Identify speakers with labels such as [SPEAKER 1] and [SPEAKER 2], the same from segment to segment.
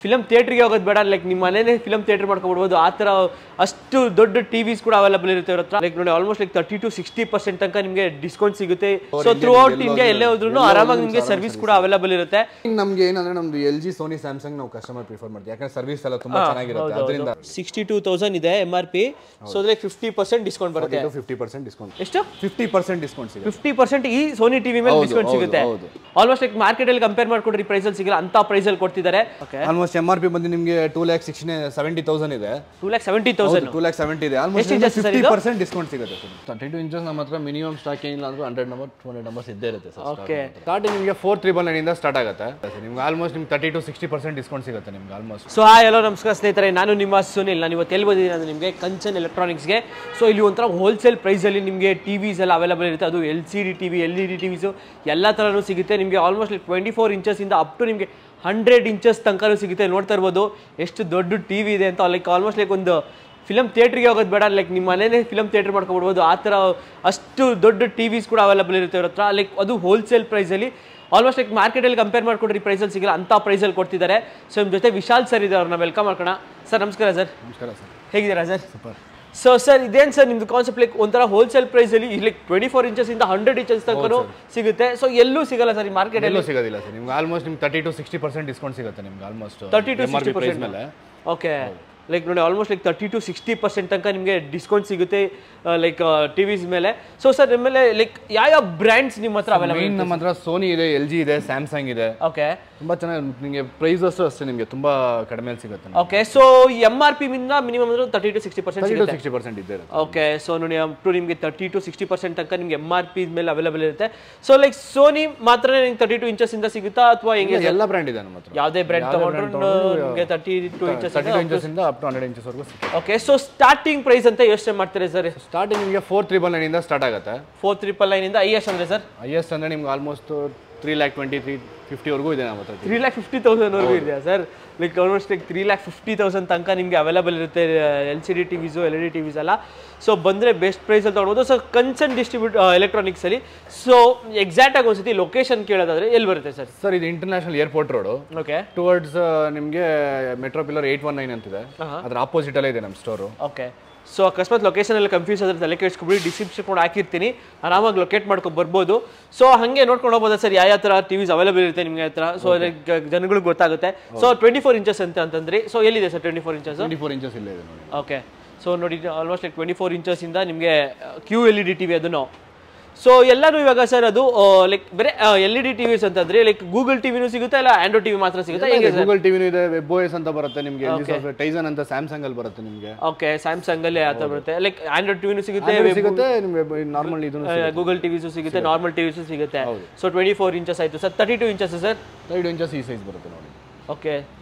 [SPEAKER 1] Film ಥಿಯೇಟ್ರಿಗೆ ಹೋಗೋದು ಬೇಡ, ಲೈಕ್ ನಿಮ್ಮ ಮನೇನೆ ಫಿಲಮ್ ಥಿಯೇಟರ್ ಮಾಡ್ಕೊಬಿಡ್ಬೋದು. ಆ ಥರ ಅಷ್ಟು ದೊಡ್ಡ ಟಿವಿಸ್ ಕೂಡ ಅವೈಲೇಬಲ್ ಇರುತ್ತೆ ಇವ್ರ ಹತ್ರ. ಲೈಕ್ ನೋಡಿ ಆಲ್ಮೋಸ್ಟ್ ಲೈಕ್ 30 to 60% ತನಕ ನಿಮಗೆ ಡಿಸ್ಕೌಂಟ್ ಸಿಗುತ್ತೆ. ಸೊ ಥ್ರೂ ಔಟ್ ಇಂಡಿಯಾ ಎಲ್ಲೇ ಹೋದ್ರೂ ಆರಾಮಾಗಿ ನಿಮಗೆ ಸರ್ವಿಸ್ ಕೂಡ ಅವೈಲೇಬಲ್ ಇರುತ್ತೆ.
[SPEAKER 2] ನಮಗೆ ಏನಂದ್ರೆ ನಮ್ದು LG Sony Samsung ನಾವು ಕಸ್ಟಮರ್ ಪ್ರಿಫರ್ ಮಾಡ್ತೀವಿ, ಯಾಕಂದ್ರೆ ಸರ್ವಿಸ್ ಎಲ್ಲ ತುಂಬಾ ಚೆನ್ನಾಗಿರುತ್ತೆ. ಅದರಿಂದ
[SPEAKER 1] 62,000 ಇದೆ MRP. ಸೊ ಲೈಕ್ 50% ಡಿಸ್ಕೌಂಟ್ ಬರುತ್ತೆ.
[SPEAKER 2] 50% ಡಿಸ್ಕೌಂಟ್.
[SPEAKER 1] ಎಷ್ಟು?
[SPEAKER 2] 50% ಡಿಸ್ಕೌಂಟ್ ಸಿಗುತ್ತೆ.
[SPEAKER 1] 50% ಈ ಸೋನಿ ಟಿವಿ ಮೇಲೆ ಡಿಸ್ಕೌಂಟ್ ಸಿಗುತ್ತೆ. ಆಲ್ಮೋಸ್ಟ್ ಲೈಕ್ ಮಾರ್ಕೆಟ್ ಅಲ್ಲಿ ಕಂಪೇರ್ ಮಾಡ್ಕೊಂಡ್ರೆ ಈ ಪ್ರೈಸ್ ಅಲ್ಲಿ ಸಿಗಲ್ಲ, ಅಂತ ಪ್ರೈಸ್ ಅಲ್ಲಿ ಕೊಡ್ತಿದ್ದಾರೆ.
[SPEAKER 2] ಆಲ್ಮೋಸ್ಟ್ MRP ಬಂದು ನಿಮಗೆ 2,70,000 ಇದೆ.
[SPEAKER 1] 2,70,000
[SPEAKER 2] 2,70,000 ಇದೆ. ಆಲ್ಮೋಸ್ಟ್ 50% ಡಿಸ್ಕೌಂಟ್ ಸಿಗುತ್ತೆ ಸರ್. 32 ಇಂಚಸ್ ನಮ್ಮ ಹತ್ರ ಮಿನಿಮಮ್ ಸ್ಟಾಕ್ ಏನಿಲ್ಲ ಅಂದ್ರೆ 100 ನಂಬರ್ 200 ನಂಬರ್ಸ್ ಇದ್ದೇ ಇರುತ್ತೆ ಸರ್.
[SPEAKER 1] ಓಕೆ,
[SPEAKER 2] ಸ್ಟಾರ್ಟಿಂಗ್ ನಿಮಗೆ 4,999 ಇಂದ ಸ್ಟಾರ್ಟ್ ಆಗುತ್ತೆ. ನಿಮ್ಗೆ ಆಲ್ಮೋಸ್ಟ್ ನಿಮ್ಗೆ 30 to 60% ಡಿಸ್ಕೌಂಟ್ ಸಿಗುತ್ತೆ ನಿಮ್ಗೆ ಆಲ್ಮೋಸ್ಟ್.
[SPEAKER 1] ಸೊ ಹಾಯ್ ಹಲೋ ನಮಸ್ಕಾರ ಸ್ನೇಹಿತರೆ, ನಾನು ನಿಮ್ಮ ಸುನಿಲ್. ನಾನು ಇವತ್ತು ಎಲ್ಲಿ ಬಂದಿದ್ದೀನಿ ಅಂದರೆ ನಿಮಗೆ ಕಂಚನ್ ಎಲೆಕ್ಟ್ರಾನಿಕ್ಸ್ಗೆ. ಸೊ ಇಲ್ಲಿ ಒಂಥರ ಹೋಲ್ಸೇಲ್ ಪ್ರೈಸಲ್ಲಿ ನಿಮಗೆ ಟಿವಿಸ್ ಎಲ್ಲ ಅವೈಲೇಬಲ್ ಇರುತ್ತೆ. ಅದು LCD TV, LED TVಸು ಎಲ್ಲ ಥರನೂ ಸಿಗುತ್ತೆ ನಿಮಗೆ. ಆಲ್ಮೋಸ್ಟ್ ಲೈಕ್ 24 ಇಂಚಸ್ಸಿಂದ ಅಪ್ ಟು ನಿಮಗೆ 100 ಇಂಚಸ್ ತನಕನೂ ಸಿಗುತ್ತೆ. ನೋಡ್ತಾ ಇರ್ಬೋದು ಎಷ್ಟು ದೊಡ್ಡ ಟಿವಿ ಇದೆ ಅಂತ. ಲೈಕ್ ಆಲ್ಮೋಸ್ಟ್ ಲೈಕ್ ಒಂದು ಫಿಲಮ್ ಥಿಯೇಟ್ರಿಗೆ ಹೋಗೋದು ಬೇಡ, ಲೈಕ್ ನಿಮ್ಮ ಮನೇನೆ ಫಿಲಮ್ ಥಿಯೇಟರ್ ಮಾಡ್ಕೊಬಿಡ್ಬೋದು. ಆ ಥರ ಅಷ್ಟು ದೊಡ್ಡ ಟಿವಿಸ್ ಕೂಡ ಅವೈಲೇಬಲ್ ಇರುತ್ತೆ ಇವ್ರ ಹತ್ರ. ಲೈಕ್ ಅದು ಹೋಲ್ಸೇಲ್ ಪ್ರೈಸಲ್ಲಿ ಆಲ್ಮೋಸ್ಟ್ ಲೈಕ್ ಮಾರ್ಕೆಟಲ್ಲಿ ಕಂಪೇರ್ ಮಾಡ್ಕೊಂಡ್ರೆ ಈ ಪ್ರೈಸಲ್ಲಿ ಸಿಗಲ್ಲ, ಅಂಥ ಪ್ರೈಸಲ್ಲಿ ಕೊಡ್ತಿದ್ದಾರೆ. ಸೊ ನಿಮ್ಮ ಜೊತೆ ವಿಶಾಲ್ ಸರ್ ಇದೆ, ಅವ್ರನ್ನ ವೆಲ್ಕಮ್ ಮಾಡ್ಕೋಣ. ಸರ್ ನಮಸ್ಕಾರ ಸರ್.
[SPEAKER 2] ನಮಸ್ಕಾರ ಸರ್,
[SPEAKER 1] ಹೇಗಿದ್ದೀರಾ ಸರ್?
[SPEAKER 2] ಸೂಪರ್.
[SPEAKER 1] ಸೊ ಸರ್ ಇದೇನು ಸರ್ ನಿಮ್ದು ಕಾನ್ಸೆಪ್ಟ್? ಲೈಕ್ ಒಂಥರ ಹೋಲ್ಸೇಲ್ ಪ್ರೈಸಲ್ಲಿ ಲೈಕ್ 24 ಇಂಚಸ್ಸಿಂದ 100 ಇಂಚಸ್ ತನಕ ಸಿಗುತ್ತೆ. ಸೊ ಎಲ್ಲೂ ಸಿಗಲ್ಲ ಸರ್ ಈ ಮಾರ್ಕೆಟ್ ಎಲ್ಲೂ
[SPEAKER 2] ಸಿಗೋದಿಲ್ಲ ಸರ್ ನಿಮ್ಗೆ. ಆಲ್ಮೋಸ್ಟ್ ನಿಮ್ಗೆ 30 to 60% ಡಿಸ್ಕೌಂಟ್ ಸಿಗುತ್ತೆ ನಿಮ್ಗೆ ಆಲ್ಮೋಸ್ಟ್
[SPEAKER 1] 30 to 60% ಮೇಲೆ. ಓಕೆ, ಲೈಕ್ ನೋಡಿ ಆಲ್ಮೋಸ್ಟ್ ಲೈಕ್ 30 to 60% ತನಕ ನಿಮಗೆ ಡಿಸ್ಕೌಂಟ್ ಸಿಗುತ್ತೆ ಲೈಕ್ ಟಿವಿಸ್ ಮೇಲೆ. ಸೊ ಸರ್ ನಿಮ್ಮಲ್ಲಿ ಲೈಕ್ ಯಾವ ಬ್ರ್ಯಾಂಡ್ಸ್ ನಿಮ್ಮ ಹತ್ರ ಅವೈಲೇಬಲ್?
[SPEAKER 2] ನಮ್ಮ ಹತ್ರ ಸೋನಿ ಇದೆ, LG ಇದೆ, ಸ್ಯಾಮ್ಸಂಗ್ ಇದೆ.
[SPEAKER 1] ಓಕೆ,
[SPEAKER 2] ತುಂಬಾ ಚೆನ್ನಾಗಿ ನಿಮಗೆ ಪ್ರೈಸಸ್ ಅಷ್ಟೇ ನಿಮಗೆ ತುಂಬಾ ಕಡಿಮೆ ಸಿಗುತ್ತೆ.
[SPEAKER 1] ಓಕೆ, ಸೊ MRP ಮಿಂದ ಮಿನಿಮಮ್ ಅಂದ್ರೆ 30 to 60%
[SPEAKER 2] ಸಿಗುತ್ತೆ. 60% ಇದೆ.
[SPEAKER 1] ಓಕೆ, ಸೊ ನೋಡಿ ಅಪ್ ಟು ನಿಮಗೆ 30 to 60% ತನಕ ನಿಮಗೆ MRP ಮೇಲೆ ಅವೈಲೇಬಲ್ ಇರುತ್ತೆ. ಸೊ ಲೈಕ್ ಸೋನಿ ಮಾತ್ರ ನಿಮಗೆ 32 ಇಂಚಸ್ ಇಂದ ಸಿಗುತ್ತಾ ಅಥವಾ ಹೆಂಗೆ?
[SPEAKER 2] ಎಲ್ಲ ಬ್ರ್ಯಾಂಡ್ ಇದೆ ನಮ್ಮ ಹತ್ರ.
[SPEAKER 1] ಯಾವುದೇ ಬ್ರ್ಯಾಂಡ್ ತಗೊಂಡ್ರು ನಿಮಗೆ 32 ಇಂಚಸ್
[SPEAKER 2] ಇಂದ ಅಪ್ ಟು 100 ಇಂಚಸ್ ವರೆಗೂ ಸಿಗುತ್ತೆ.
[SPEAKER 1] ಓಕೆ, ಸೊ ಸ್ಟಾರ್ಟಿಂಗ್ ಪ್ರೈಸ್ ಅಂತ ಯೋಚನೆ ಮಾಡ್ತಾರೆ ಸರ್?
[SPEAKER 2] ಸ್ಟಾರ್ಟಿಂಗ್ ನಿಮಗೆ 4,999 ಇಂದ ಸ್ಟಾರ್ಟ್ ಆಗುತ್ತೆ.
[SPEAKER 1] 4,999 ಇಂದ ಹೈಯೆಸ್ಟ್ ಅಂದ್ರೆ ಸರ್?
[SPEAKER 2] ಹೈಯೆಸ್ಟ್ ಅಂದ್ರೆ ನಿಮ್ಗೆ ಆಲ್ಮೋಸ್ಟ್ 3,20,350 ವರೆಗೂ ಇದೆ ನಮ್ಮ ಹತ್ರ.
[SPEAKER 1] 3,50,000 ವರೆಗೂ ಇದೆಯಾ ಸರ್? ಲೈಕ್ ಆಲ್ಮೋಸ್ಟ್ ಲೈಕ್ 3,50,000 ತನಕ ನಿಮಗೆ ಅವೈಲೇಬಲ್ ಇರುತ್ತೆ LCD TVಸು, LED TVಸ್ ಎಲ್ಲ. ಸೊ ಬಂದರೆ ಬೆಸ್ಟ್ ಪ್ರೈಸಲ್ಲಿ ತೊಗೊಳ್ಬೋದು. ಸೊ ಕನ್ಸರ್ನ್ ಡಿಸ್ಟ್ರಿಬ್ಯೂಟ್ ಎಲೆಕ್ಟ್ರಾನಿಕ್ಸಲ್ಲಿ. ಸೊ ಎಕ್ಸಾಕ್ಟಾಗಿ ಒಂದ್ಸತಿ ಲೊಕೇಶನ್ ಕೇಳೋದಾದ್ರೆ ಎಲ್ಲಿ ಬರುತ್ತೆ ಸರ್?
[SPEAKER 2] ಸರ್ ಇದು international airport road.
[SPEAKER 1] Okay,
[SPEAKER 2] towards ನಿಮಗೆ ಮೆಟ್ರೋ ಪಿಲ್ಲರ್ 819 ಅಂತಿದೆ, ಅದ್ರ ಆಪೋಸಿಟ್ ಅಲ್ಲೇ ಇದೆ ನಮ್ಮ ಸ್ಟೋರು.
[SPEAKER 1] ಓಕೆ, ಸೊ ಅಕಸ್ಮಾತ್ ಲೊಕೇಶನ್ ಎಲ್ಲ ಕನ್ಫ್ಯೂಸ್ ಆದ್ರೆ ತಲೆ ಕೆಡಿಸ್ಕೊಬಿಡಿ, ಡಿಸ್ಕ್ರಿಪ್ಷನ್ ಕೂಡ ಹಾಕಿರ್ತೀನಿ, ಆರಾಮಾಗಿ ಲೊಕೇಟ್ ಮಾಡ್ಕೊಂಡು ಬರ್ಬೋದು. ಸೊ ಹಾಗೆ ನೋಡ್ಕೊಂಡು ಹೋಗ್ಬೋದು ಸರ್ ಯಾವ ಥರ ಟಿವಿಸ್ ಅವೈಲೇಬಲ್ ಇರುತ್ತೆ ನಿಮಗೆ ಹತ್ರ. ಸೊ ಜನಗಳಿಗೆ ಗೊತ್ತಾಗುತ್ತೆ. ಸೊ 24 ಇಂಚಸ್ ಅಂತಂದ್ರಿ. ಸೊ ಎಲ್ಲಿದೆ ಸರ್ 24 ಇಂಚಸ್?
[SPEAKER 2] 24 ಇಂಚಸ್ ಇಲ್ಲೇ ಇದೆ ನೋಡಿ.
[SPEAKER 1] ಓಕೆ, ಸೊ ನೋಡಿ ಆಲ್ಮೋಸ್ಟ್ ಲೈಕ್ 24 ಇಂಚಸ್ಸಿಂದ ನಿಮಗೆ QLED TV ಅದನ್ನು. ಸೊ ಎಲ್ಲನೂ ಇವಾಗ ಸರ್ ಅದು ಲೈಕ್ ಬೇರೆ LED TVಸ್ ಅಂತಂದ್ರೆ ಲೈಕ್ ಗೂಗಲ್ ಟಿವಿನೂ ಸಿಗುತ್ತೆ, ಇಲ್ಲ ಆಂಡ್ರಾಯ್ಡ್ ಟಿವಿ ಮಾತ್ರ ಸಿಗುತ್ತೆ?
[SPEAKER 2] ಗೂಗಲ್ ಟಿವಿನೂ ಇದೆ, WebOS ಅಂತ ಬರುತ್ತೆ ನಿಮಗೆ, ಟೈಸನ್ ಅಂತ ಸ್ಯಾಮ್ಸಂಗ್ ಅಲ್ಲಿ ಬರುತ್ತೆ ನಿಮಗೆ.
[SPEAKER 1] ಓಕೆ, ಸ್ಯಾಮ್ಸಂಗ್ ಅಲ್ಲಿ ಆತ ಬರುತ್ತೆ. ಲೈಕ್ ಆಂಡ್ರಾಯ್ಡ್ ಟಿವಿನೂ ಸಿಗುತ್ತೆ,
[SPEAKER 2] ನಾರ್ಮಲ್ ಇದನ್ನು
[SPEAKER 1] ಗೂಗಲ್ ಟಿವಿಸು ಸಿಗುತ್ತೆ, ನಾರ್ಮಲ್ ಟಿವಿಸು ಸಿಗುತ್ತೆ. ಸೊ 24 ಇಂಚಸ್ ಆಯ್ತು ಸರ್. 32 inches sir?
[SPEAKER 2] 32 ಇಂಚಸ್ ಈ ಸೈಜ್ ಬರುತ್ತೆ ನೋಡಿ.
[SPEAKER 1] ಓಕೆ,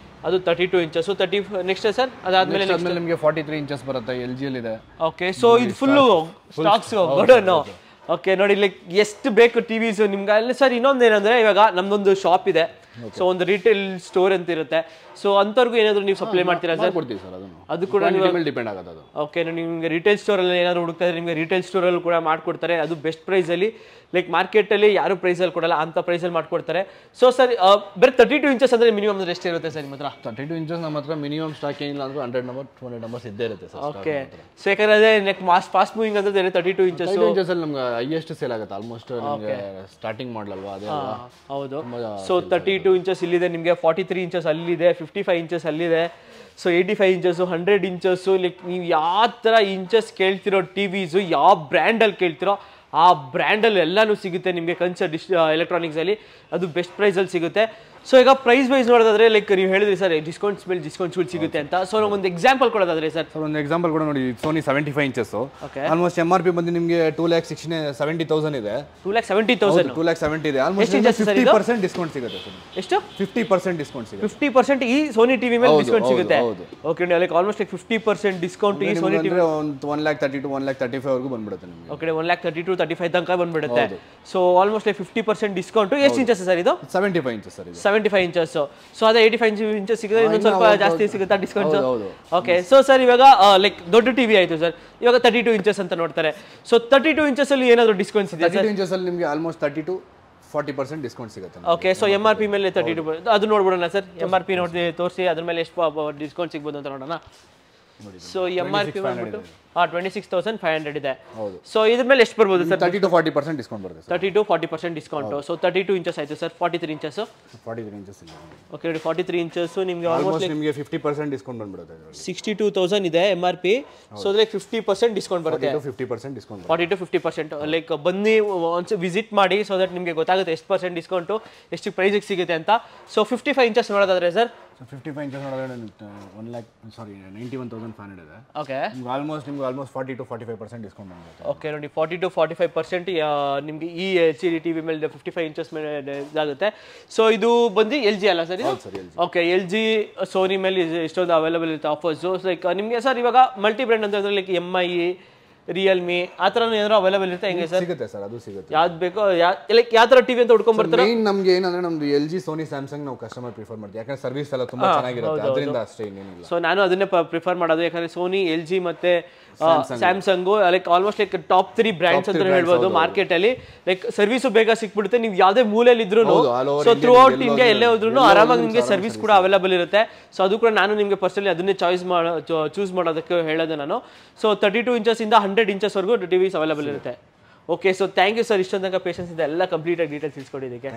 [SPEAKER 1] ಅದು 32 ಇಂಚಸ್. 30 ನೆಕ್ಸ್ಟ್ ಸರ್ ಅದಾದ್ಮೇಲೆ
[SPEAKER 2] ನಿಮಗೆ 43 ಇಂಚಸ್ ಬರುತ್ತೆ, LG ಅಲ್ಲಿ ಇದೆ.
[SPEAKER 1] ಓಕೆ, ಸೊ ಇದು ಫುಲ್ಲು ಸ್ಟಾಕ್ಸ್ ಗೋಡೌನ್. ಓಕೆ, ನೋಡಿ ಲೈಕ್ ಎಷ್ಟು ಬೇಕು ಟಿವಿಸ್ ನಿಮ್ಗೆ ಅಲ್ಲಿ ಸರ್. ಇನ್ನೊಂದು ಏನಂದ್ರೆ ಇವಾಗ ನಮ್ದೊಂದು ಶಾಪ್ ಇದೆ, ಸೊ ಒಂದು ರಿಟೇಲ್ ಸ್ಟೋರ್ ಅಂತ ಇರುತ್ತೆ. ಸೊ ಅಂಥವ್ರಿಗೂ ಏನಾದ್ರು ನೀವು ಸಪ್ಲೈ ಮಾಡ್ತೀರಾ ಸರ್?
[SPEAKER 2] ಕೊಡ್ತೀವಿ ಸರ್,
[SPEAKER 1] ಅದು ಕೂಡ
[SPEAKER 2] ಡಿಪೆಂಡ್ ಆಗುತ್ತೆ ಅದು.
[SPEAKER 1] ಓಕೆ, ನಿಮಗೆ ರಿಟೇಲ್ ಸ್ಟೋರಲ್ಲಿ ಏನಾದ್ರು ಹುಡುಕ್ತಾ ಇದ್ರೆ ನಿಮಗೆ ರಿಟೇಲ್ ಸ್ಟೋರಲ್ಲಿ ಕೂಡ ಮಾಡ್ಕೊಡ್ತಾರೆ. ಅದು ಬೆಸ್ಟ್ ಪ್ರೈಸಲ್ಲಿ, ಲೈಕ್ ಮಾರ್ಕೆಟಲ್ಲಿ ಯಾರು ಪ್ರೈಸಲ್ಲಿ ಕೊಡಲ್ಲ ಅಂಥ ಪ್ರೈಸಲ್ಲಿ ಮಾಡ್ಕೊಡ್ತಾರೆ. ಸೊ ಸರ್ ಬೇರೆ 32 ಇಂಚಸ್ ಅಂದರೆ ಮಿನಿಮಮ್ ಅಂದ್ರೆ ಎಷ್ಟು ಇರುತ್ತೆ ಸರ್ ನಿಮ್ಮ ಹತ್ರ?
[SPEAKER 2] 32 ಇಂಚಸ್ ನಮ್ಮ ಹತ್ರ ಮಿನಿಮಮ್ ಸ್ಟಾಕ್ ಏನಿಲ್ಲ ಅಂದ್ರೆ 100 ನಂಬರ್ 200 ನಂಬರ್ಸ್ ಇದ್ದೇ ಇರುತ್ತೆ ಸರ್.
[SPEAKER 1] ಓಕೆ, ಸೊ ಯಾಕಂದ್ರೆ ನೆಕ್ ಫಾಸ್ಟ್ ಮೂವಿಂಗ್ ಅಂದ್ರೆ 32 ಇಂಚಸ್.
[SPEAKER 2] 32 ಇಂಚಸ್ ಅಲ್ಲಿ ನಮ್ಗೆ ಹೈಯೆಸ್ಟ್ ಸೇಲ್ ಆಗುತ್ತೆ ಆಲ್ಮೋಸ್ಟ್. ನಿಮಗೆ ಸ್ಟಾರ್ಟಿಂಗ್ ಮಾಡಲ್ ಅಲ್ವಾ ಅದೇ ಅಲ್ವಾ?
[SPEAKER 1] ಹೌದು. ಸೊ 32 ಇಂಚಸ್ ಇಲ್ಲಿದೆ ನಿಮಗೆ, 43 ಇಂಚಸ್ ಅಲ್ಲಿದೆ, 55 ಇಂಚಸ್ ಅಲ್ಲಿದೆ. So 85 inches, 100 inches. ಲೈಕ್ ನೀವು ಯಾವ ಥರ ಇಂಚಸ್ ಕೇಳ್ತಿರೋ ಟಿವಿಸು, ಯಾವ ಬ್ರ್ಯಾಂಡಲ್ಲಿ ಕೇಳ್ತಿರೋ ಆ ಬ್ರ್ಯಾಂಡಲ್ಲಿ ಎಲ್ಲನೂ ಸಿಗುತ್ತೆ ನಿಮಗೆ ಕನ್ಸರ್ನ್ ಎಲೆಕ್ಟ್ರಾನಿಕ್ಸಲ್ಲಿ. ಅದು ಬೆಸ್ಟ್ ಪ್ರೈಸಲ್ಲಿ ಸಿಗುತ್ತೆ. ಸೊ ಈಗ ಪ್ರೈಸ್ ವೈಸ್ ನೋಡೋದಾದ್ರೆ ಲೈಕ್ ನೀವು ಹೇಳಿದ್ರಿ ಸರ್ ಡಿಸ್ಕೌಂಟ್ಸ್ ಮೇಲೆ ಡಿಸ್ಕೌಂಟ್ಸ್ ಸಿಗುತ್ತೆ ಅಂತ. ಸೊ ಒಂದು ಎಕ್ಸಾಂಪಲ್ ಕೊಡೋದಾದ್ರೆ ಸರ್?
[SPEAKER 2] ಒಂದು ಎಕ್ಸಾಂಪಲ್ ಕೂಡ ನೋಡಿ, ಸೋನಿ 75 ಇಂಚಸ್. ಆಲ್ಮೋಸ್ಟ್ MRP ಬಂದು ನಿಮಗೆ 2,70,000 ಇದೆ.
[SPEAKER 1] 2,70,000
[SPEAKER 2] 2,70,000 ಇದೆ. ಆಲ್ಮೋಸ್ಟ್ 50% ಡಿಸ್ಕೌಂಟ್ ಸಿಗುತ್ತೆ ಸರ್.
[SPEAKER 1] ಎಷ್ಟು?
[SPEAKER 2] 50% ಡಿಸ್ಕೌಂಟ್ ಸಿಗುತ್ತೆ.
[SPEAKER 1] 50% ಈ ಸೋನಿ ಟಿವಿ ಮೇಲೆ ಡಿಸ್ಕೌಂಟ್ ಸಿಗುತ್ತೆ. Okay, like almost like 50% discount ಈ ಸೋನಿ ಟಿವಿ
[SPEAKER 2] 1,30,000 to 1,35,000 ವರೆಗೂ ಬಂದ್ಬಿಡುತ್ತೆ ನಿಮಗೆ.
[SPEAKER 1] ಓಕೆ, 1,30,000 to 35 ತನಕ ಬಂದ್ಬಿಡುತ್ತೆ. So almost like 50% discount. ಎಷ್ಟು ಇಂಚಸ್ ಸರ್ ಇದು?
[SPEAKER 2] 75 ಇಂಚಸ್ ಸರ್.
[SPEAKER 1] 75 ಇಂಚಸ್. ಸೊ ಅದೇ 85 ಇಂಚಸ್ ಸಿಗುತ್ತೆ, ಇನ್ನೊಂದು ಸ್ವಲ್ಪ ಜಾಸ್ತಿ ಸಿಗುತ್ತಾ ಡಿಸ್ಕೌಂಟ್? ಓಕೆ, ಸೊ ಸರ್ ಇವಾಗ ಲೈಕ್ ದೊಡ್ಡ ಟಿವಿ ಆಯ್ತು ಸರ್, ಇವಾಗ 32 ಇಂಚಸ್ ಅಂತ ನೋಡ್ತಾರೆ. ಸೊ 32 ಇಂಚಸ್ ಅಲ್ಲಿ ಏನಾದ್ರು ಡಿಸ್ಕೌಂಟ್ಸ್ ಇದೆ?
[SPEAKER 2] 32 ಇಂಚಸ್ ಅಲ್ಲಿ ನಿಮಗೆ ಆಲ್ಮೋಸ್ಟ್ 30 to 40% ಡಿಸ್ಕೌಂಟ್ ಸಿಗುತ್ತೆ.
[SPEAKER 1] ಓಕೆ, ಸೊ MRP ಮೇಲೆ 32 ಅದು ನೋಡ್ಬಿಡೋಣ ಸರ್. MRP ನೋಡಿ ತೋರಿಸಿ, ಅದ್ರ ಮೇಲೆ ಎಷ್ಟು ಡಿಸ್ಕೌಂಟ್ ಸಿಗ್ಬೋದು ಅಂತ ನೋಡೋಣ. ಸೊ MRP ಬಂದ್ಬಿಟ್ಟು 26,500 ಇದೆ. ಸೊ ಇದ್ರ ಮೇಲೆ ಎಷ್ಟು ಬರ್ಬೋದು ಸರ್?
[SPEAKER 2] 30 to 40% ಡಿಸ್ಕೌಂಟ್ ಬರುತ್ತೆ.
[SPEAKER 1] 30 to 40% ಡಿಸ್ಕೌಂಟ್. ಸೊ 32 ಇಂಚಸ್ ಆಯ್ತು ಸರ್. 43 ಇಂಚಸ್.
[SPEAKER 2] 43 ಇಂಚಸ್ ಇಲ್ಲ.
[SPEAKER 1] ಓಕೆ ನೋಡಿ, 43 ಇಂಚಸ್ ನಿಮಗೆ
[SPEAKER 2] ಆಲ್ಮೋಸ್ಟ್ ನಿಮಗೆ 50% ಡಿಸ್ಕೌಂಟ್ ಬಂದ್ಬಿಡುತ್ತೆ.
[SPEAKER 1] 62,000 ಇದೆ MRP. ಸೊ ಲೈಕ್ 50% ಡಿಸ್ಕೌಂಟ್ ಬರುತ್ತೆ.
[SPEAKER 2] 50% ಡಿಸ್ಕೌಂಟ್.
[SPEAKER 1] 40 to 50%. ಲೈಕ್ ಬನ್ನಿ ಒಂದ್ಸ ವಿಸಿಟ್ ಮಾಡಿ, ಸೊ ದಟ್ ನಿಮಗೆ ಗೊತ್ತಾಗುತ್ತೆ ಎಷ್ಟು ಪರ್ಸೆಂಟ್ ಡಿಸ್ಕೌಂಟು, ಎಷ್ಟು ಪ್ರೈಸಿಗೆ ಸಿಗುತ್ತೆ ಅಂತ. ಸೊ 55 ಇಂಚಸ್ ನೋಡೋದಾದ್ರೆ ಸರ್,
[SPEAKER 2] 55 ಇಂಚಸ್ ನೋಡಿದ್ರೆ 91,500 ಇದೆ.
[SPEAKER 1] ಓಕೆ,
[SPEAKER 2] ನಿಮ್ಗೆ ಆಲ್ಮೋಸ್ಟ್ 40 to 45% ಡಿಸ್ಕೌಂಟ್ ಬರುತ್ತೆ.
[SPEAKER 1] ಓಕೆ ನೋಡಿ, 40 to 45% ನಿಮಗೆ ಈ LCD TV ಮೇಲೆ 55 ಇಂಚಸ್ ಮೇಲೆ ಇದಾಗುತ್ತೆ. ಸೊ ಇದು ಬಂದು LG ಅಲ್ಲ ಸರ್ ಇದು? ಓಕೆ, LG ಸೋನಿ ಮೇಲೆ ಇಷ್ಟೊಂದು ಅವೈಲೇಬಲ್ ಇರುತ್ತೆ ಆಫರ್ಸು. ಲೈಕ್ ನಿಮಗೆ ಸರ್ ಇವಾಗ ಮಲ್ಟಿ ಬ್ರ್ಯಾಂಡ್ ಅಂತ ಹೇಳಿದ್ರೆ ಲೈಕ್ MI, ರಿಯಲ್ಮಿ ಆ ಥರ ಏನಾದ್ರು ಅವೈಲೇಬಲ್ ಇರುತ್ತೆ ಹೆಂಗೆ ಸರ್?
[SPEAKER 2] ಸಿಗುತ್ತೆ ಸರ್, ಅದು ಸಿಗುತ್ತೆ.
[SPEAKER 1] ಯಾವ್ದು ಬೇಕೋ ಲೈಕ್ ಯಾವ ಥರ ಟಿವಿ ಅಂತ ಹುಡ್ಕೊಂಡ್ ಬರ್ತಾರೆ.
[SPEAKER 2] ಮೇನ್ ನಮಗೆ ಏನಂದ್ರೆ ನಮ್ದು LG, ಸೋನಿ, ಸ್ಯಾಮ್ಸಂಗ್ ನಾವು ಕಸ್ಟಮರ್ ಪ್ರಿಫರ್ ಮಾಡ್ತೀವಿ, ಯಾಕಂದ್ರೆ ಸರ್ವಿಸ್ ಎಲ್ಲ ತುಂಬಾ ಚೆನ್ನಾಗಿರುತ್ತೆ, ಅದರಿಂದ ಅಷ್ಟೇ ಇನ್ನೇನಿಲ್ಲ.
[SPEAKER 1] ಸೊ ನಾನು ಅದನ್ನೇ ಪ್ರಿಫರ್ ಮಾಡೋದು, ಯಾಕಂದ್ರೆ ಸೋನಿ, LG ಮತ್ತೆ Samsung like almost like top 3 brands ಅಂತ ಹೇಳ್ಬೋದು ಮಾರ್ಕೆಟ್ ಅಲ್ಲಿ. ಲೈಕ್ ಸರ್ವಿಸು ಬೇಗ ಸಿಕ್ಬಿಡುತ್ತೆ, ನೀವು ಯಾವುದೇ ಮೂಲೆಯಲ್ಲಿ ಇದ್ರು, ಸೊ ಥ್ರೂ ಔಟ್ ಇಂಡಿಯಾ ಎಲ್ಲೇ ಹೋದ್ರು ಆರಾಮಾಗಿ ನಿಮಗೆ ಸರ್ವಿಸ್ ಕೂಡ ಅವೈಲೇಬಲ್ ಇರುತ್ತೆ. ಸೊ ಅದು ಕೂಡ ನಾನು ನಿಮಗೆ ಪರ್ಸನಲಿ ಅದನ್ನೇ ಚೂಸ್ ಮಾಡೋದಕ್ಕೆ ಹೇಳೋದು ನಾನು. ಸೊ 32 ಇಂಚಸ್ ಇಂದ 100 ಇಂಚಸ್ ವರೆಗೂ ಟಿವಿಸ್ ಅವೈಲೇಬಲ್ ಇರುತ್ತೆ. Okay, so thank you sir, ಇಷ್ಟೊಂದು ತನಕ ಪೇಷನ್ಸ್ ಇಂದ ಎಲ್ಲ ಕಂಪ್ಲೀಟ್ ಆಗಿ ಡೀಟೇಲ್ಸ್ ತಿಳಿಸ್ಕೊಟ್ಟಿದ್ದಕ್ಕೆ.